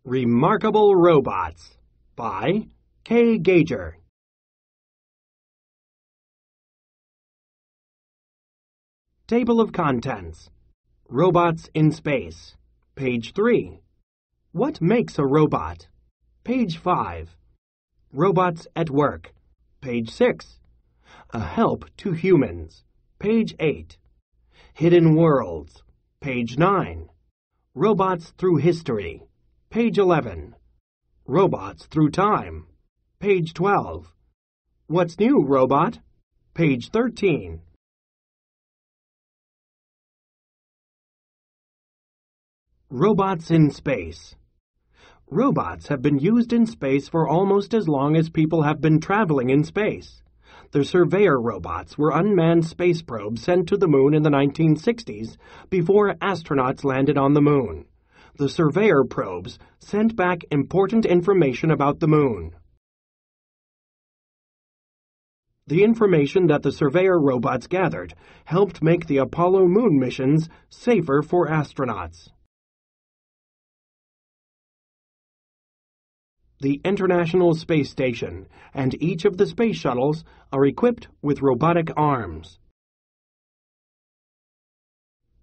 Remarkable Robots by Kay Gager. Table of Contents. Robots in Space. Page 3. What makes a robot? Page 5. Robots at Work. Page 6. A Help to Humans. Page 8. Hidden Worlds. Page 9. Robots Through History. Page 11. Robots Through Time. Page 12. What's New, Robot? Page 13. Robots in Space. Robots have been used in space for almost as long as people have been traveling in space. The Surveyor robots were unmanned space probes sent to the moon in the 1960s before astronauts landed on the moon. The Surveyor probes sent back important information about the moon. The information that the Surveyor robots gathered helped make the Apollo moon missions safer for astronauts. The International Space Station and each of the space shuttles are equipped with robotic arms.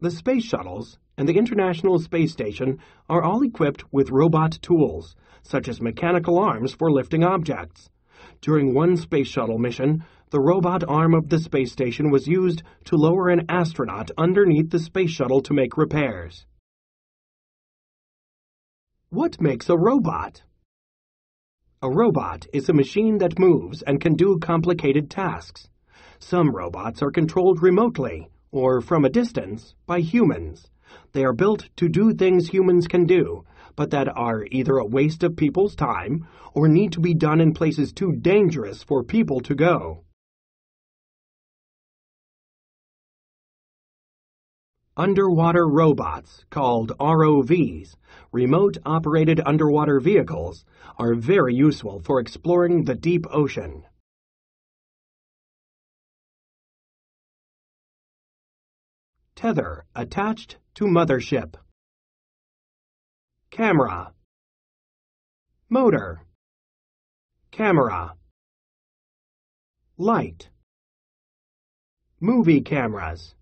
The space shuttles and the International Space Station are all equipped with robot tools, such as mechanical arms for lifting objects. During one space shuttle mission, the robot arm of the space station was used to lower an astronaut underneath the space shuttle to make repairs. What makes a robot? A robot is a machine that moves and can do complicated tasks. Some robots are controlled remotely, or from a distance, by humans. They are built to do things humans can do, but that are either a waste of people's time or need to be done in places too dangerous for people to go. Underwater robots, called ROVs, remote-operated underwater vehicles, are very useful for exploring the deep ocean. Tether attached to mothership. Camera. Motor. Camera. Light. Movie cameras.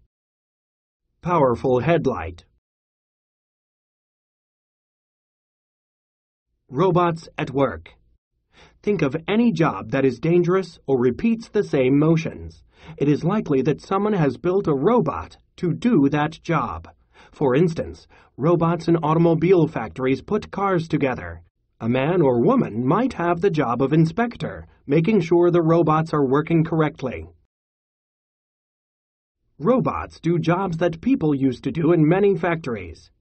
Powerful headlight. Robots at work. Think of any job that is dangerous or repeats the same motions. It is likely that someone has built a robot to do that job. For instance, robots in automobile factories put cars together. A man or woman might have the job of inspector, making sure the robots are working correctly. Robots do jobs that people used to do in many factories.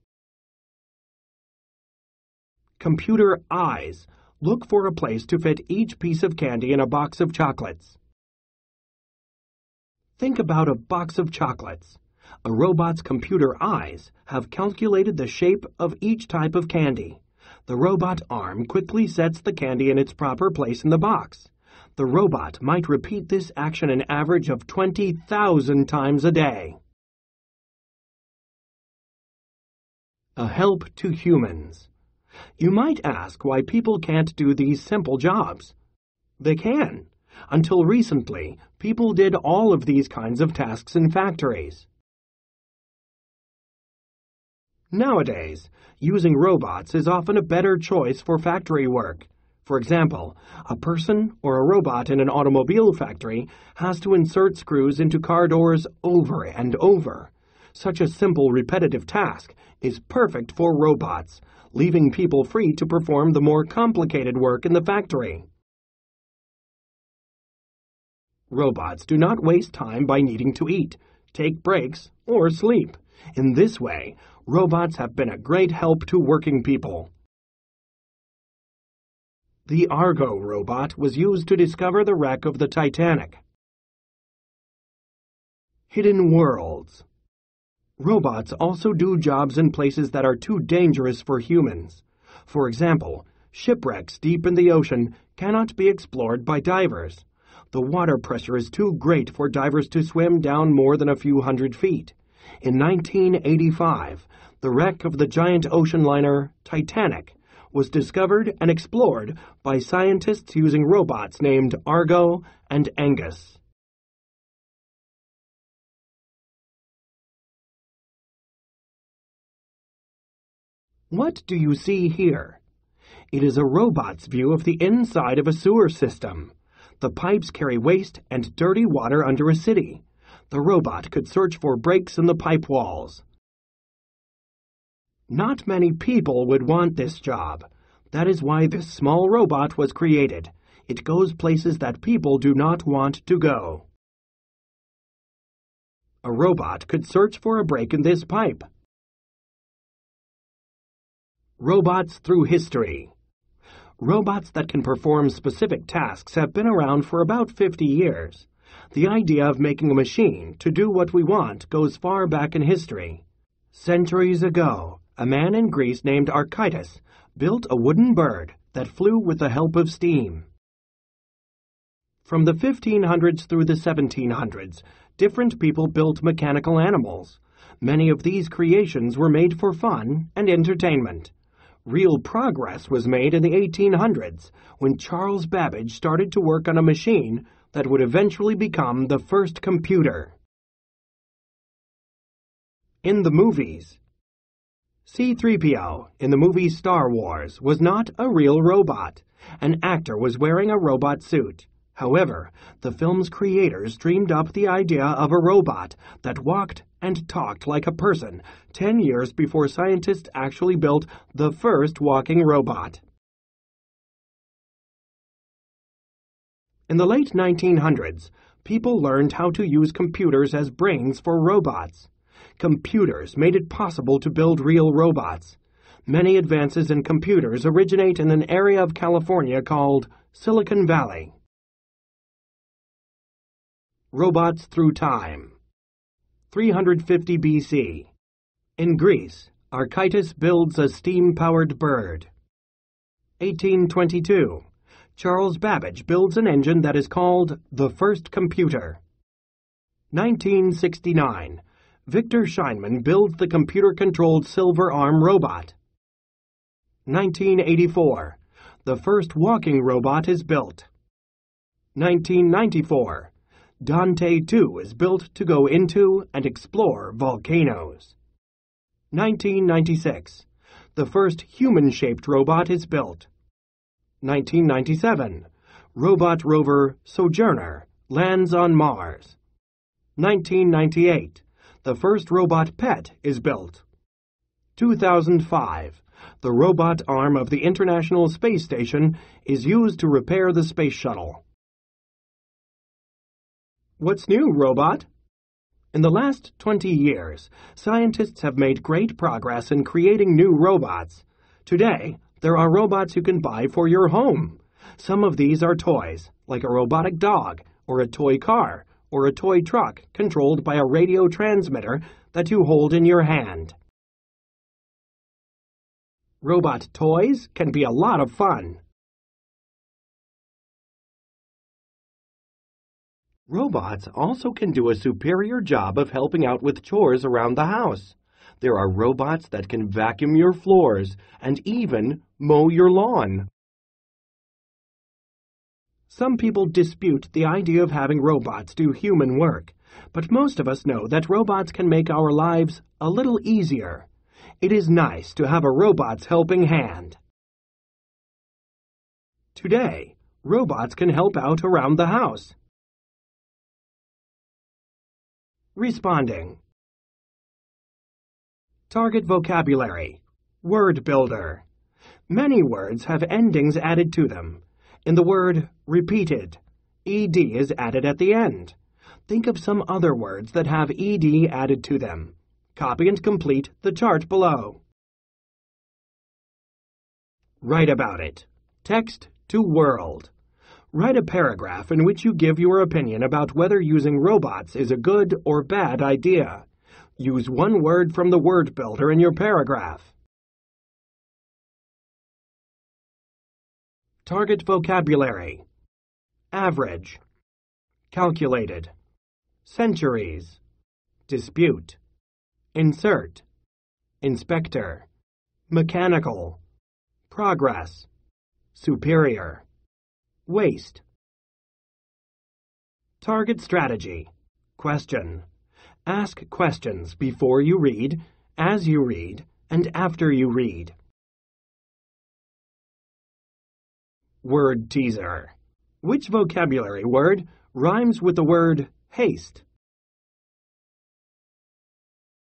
Computer eyes look for a place to fit each piece of candy in a box of chocolates. Think about a box of chocolates. A robot's computer eyes have calculated the shape of each type of candy. The robot arm quickly sets the candy in its proper place in the box. The robot might repeat this action an average of 20,000 times a day. A help to humans. You might ask why people can't do these simple jobs. They can. Until recently, people did all of these kinds of tasks in factories. Nowadays, using robots is often a better choice for factory work. For example, a person or a robot in an automobile factory has to insert screws into car doors over and over. Such a simple repetitive task is perfect for robots, leaving people free to perform the more complicated work in the factory. Robots do not waste time by needing to eat, take breaks, or sleep. In this way, robots have been a great help to working people. The Argo robot was used to discover the wreck of the Titanic. Hidden Worlds. Robots also do jobs in places that are too dangerous for humans. For example, shipwrecks deep in the ocean cannot be explored by divers. The water pressure is too great for divers to swim down more than a few hundred feet. In 1985, the wreck of the giant ocean liner Titanic was discovered and explored by scientists using robots named Argo and Angus. What do you see here? It is a robot's view of the inside of a sewer system. The pipes carry waste and dirty water under a city. The robot could search for breaks in the pipe walls. Not many people would want this job. That is why this small robot was created. It goes places that people do not want to go. A robot could search for a break in this pipe. Robots through history. Robots that can perform specific tasks have been around for about 50 years. The idea of making a machine to do what we want goes far back in history. Centuries ago, a man in Greece named Archytas built a wooden bird that flew with the help of steam. From the 1500s through the 1700s, different people built mechanical animals. Many of these creations were made for fun and entertainment. Real progress was made in the 1800s when Charles Babbage started to work on a machine that would eventually become the first computer. In the movies, C-3PO in the movie Star Wars was not a real robot. An actor was wearing a robot suit. However, the film's creators dreamed up the idea of a robot that walked and talked like a person 10 years before scientists actually built the first walking robot. In the late 1900s, people learned how to use computers as brains for robots. Computers made it possible to build real robots. Many advances in computers originate in an area of California called Silicon Valley. Robots through time. 350 BC. In Greece, Archytas builds a steam-powered bird. 1822. Charles Babbage builds an engine that is called the first computer. 1969. Victor Scheinman builds the computer-controlled Silver Arm robot. 1984. The first walking robot is built. 1994. Dante 2 is built to go into and explore volcanoes. 1996. The first human-shaped robot is built. 1997. Robot rover Sojourner lands on Mars. 1998. The first robot pet is built. 2005. The robot arm of the International Space Station is used to repair the space shuttle. What's new, robot? In the last 20 years, scientists have made great progress in creating new robots. Today, there are robots you can buy for your home. Some of these are toys, like a robotic dog, or a toy car, or a toy truck controlled by a radio transmitter that you hold in your hand. Robot toys can be a lot of fun. Robots also can do a superior job of helping out with chores around the house. There are robots that can vacuum your floors and even mow your lawn. Some people dispute the idea of having robots do human work, but most of us know that robots can make our lives a little easier. It is nice to have a robot's helping hand. Today, robots can help out around the house. Responding. Target vocabulary. Word builder. Many words have endings added to them. In the word repeated, ed is added at the end. Think of some other words that have ed added to them. Copy and complete the chart below. Write about it. Text to world. Write a paragraph in which you give your opinion about whether using robots is a good or bad idea. Use one word from the word builder in your paragraph. Target vocabulary. Average. Calculated. Centuries. Dispute. Insert. Inspector. Mechanical. progress, superior, waste. Target strategy. Question. Ask questions before you read, as you read, and after you read. Word teaser. Which vocabulary word rhymes with the word haste?